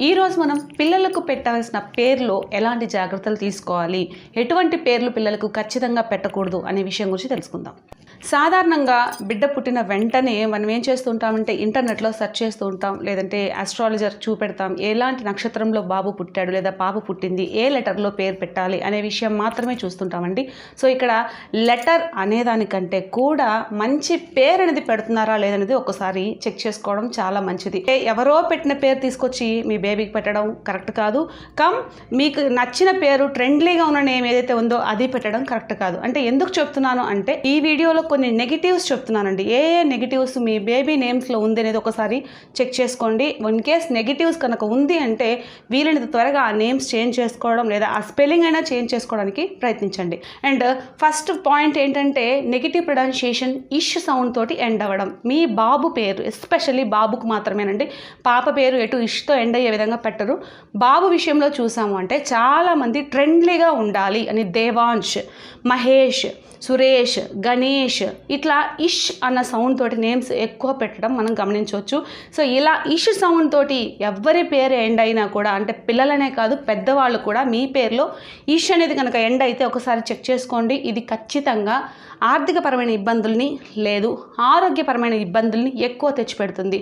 ఈరోజు మనం పిల్లలకు పెట్టవలసిన పేర్లో ఎలాంటి జాగ్రత్తలు తీసుకోవాలి, ఎటువంటి పేర్లు పిల్లలకు ఖచ్చితంగా పెట్టకూడదు అనే విషయం గురించి తెలుసుకుందాం. సాధారణంగా బిడ్డ పుట్టిన వెంటనే మనం ఏం చేస్తూ ఉంటామంటే ఇంటర్నెట్లో సెర్చ్ చేస్తూ ఉంటాం, లేదంటే ఆస్ట్రాలజర్ చూపెడతాం ఎలాంటి నక్షత్రంలో బాబు పుట్టాడు లేదా పాప పుట్టింది, ఏ లెటర్లో పేరు పెట్టాలి అనే విషయం మాత్రమే చూస్తుంటామండి. సో ఇక్కడ లెటర్ అనేదానికంటే కూడా మంచి పేరు అనేది పెడుతున్నారా లేదనేది ఒకసారి చెక్ చేసుకోవడం చాలా మంచిది. ఎవరో పెట్టిన పేరు తీసుకొచ్చి మీ బేబీకి పెట్టడం కరెక్ట్ కాదు. మీకు నచ్చిన పేరు, ట్రెండ్లీగా ఉన్న నేమ్ ఏదైతే ఉందో అది పెట్టడం కరెక్ట్ కాదు. అంటే ఎందుకు చెప్తున్నాను అంటే ఈ వీడియోలో కొన్ని నెగిటివ్స్ చెప్తున్నానండి. ఏ నెగిటివ్స్ మీ బేబీ నేమ్స్లో ఉంది అనేది ఒకసారి చెక్ చేసుకోండి. ఇన్ కేస్ నెగిటివ్స్ కనుక ఉంది అంటే వీలైనంత త్వరగా ఆ నేమ్స్ చేంజ్ చేసుకోవడం లేదా ఆ స్పెల్లింగ్ అయినా చేంజ్ చేసుకోవడానికి ప్రయత్నించండి. అండ్ ఫస్ట్ పాయింట్ ఏంటంటే నెగిటివ్ ప్రొనౌన్సియేషన్ ఇష్ సౌండ్ తోటి ఎండ్ అవ్వడం. మీ బాబు పేరు ఎస్పెషల్లీ బాబుకు మాత్రమేనండి, పాప పేరు ఎటు ఇష్తో ఎండ్ అయ్యే విధంగా పెట్టరు. బాబు విషయంలో చూసాము అంటే చాలామంది ట్రెండ్లీగా ఉండాలి అని దేవాంశ్, మహేష్, సురేష్, గణేష్ ఇట్లా ఇష్ అన్న సౌండ్ తోటి నేమ్స్ ఎక్కువ పెట్టడం మనం గమనించవచ్చు. సో ఇలా ఇష్ సౌండ్ తోటి ఎవరి పేరు ఎండ్ అయినా కూడా, అంటే పిల్లలనే కాదు పెద్దవాళ్ళు కూడా మీ పేరులో ఇష్ అనేది కనుక ఎండ్ అయితే ఒకసారి చెక్ చేసుకోండి. ఇది ఖచ్చితంగా ఆర్థికపరమైన ఇబ్బందుల్ని లేదు ఆరోగ్యపరమైన ఇబ్బందుల్ని ఎక్కువ తెచ్చిపెడుతుంది.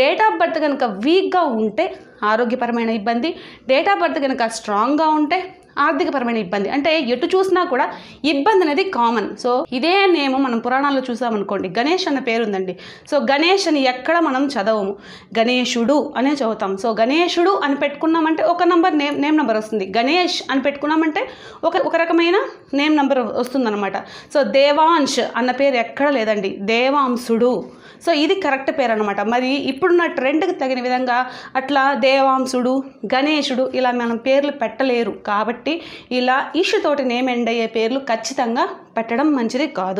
డేట్ ఆఫ్ బర్త్ కనుక వీక్గా ఉంటే ఆరోగ్యపరమైన ఇబ్బంది, డేట్ ఆఫ్ బర్త్ కనుక స్ట్రాంగ్గా ఉంటే ఆర్థికపరమైన ఇబ్బంది. అంటే ఎటు చూసినా కూడా ఇబ్బంది అనేది కామన్. సో ఇదే నేమ్ మనం పురాణాల్లో చూసామనుకోండి, గణేష్ అన్న పేరు ఉందండి. సో గణేష్ అని ఎక్కడ మనం చదవము, గణేశుడు అనే చదువుతాం. సో గణేశుడు అని పెట్టుకున్నామంటే ఒక నంబర్ నేమ్ నెంబర్ వస్తుంది, గణేష్ అని పెట్టుకున్నామంటే ఒక రకమైన నేమ్ నెంబర్ వస్తుందన్నమాట. సో దేవాంశ్ అన్న పేరు ఎక్కడ లేదండి, దేవాంశుడు. సో ఇది కరెక్ట్ పేరు అనమాట. మరి ఇప్పుడున్న ట్రెండ్కి తగిన విధంగా అట్లా దేవాంశుడు, గణేశుడు ఇలా మనం పేర్లు పెట్టలేరు. కాబట్టి ఇలా ఇష్ తోటి నేమ్ ఎండ్ అయ్యే పేర్లు ఖచ్చితంగా పెట్టడం మంచిది కాదు.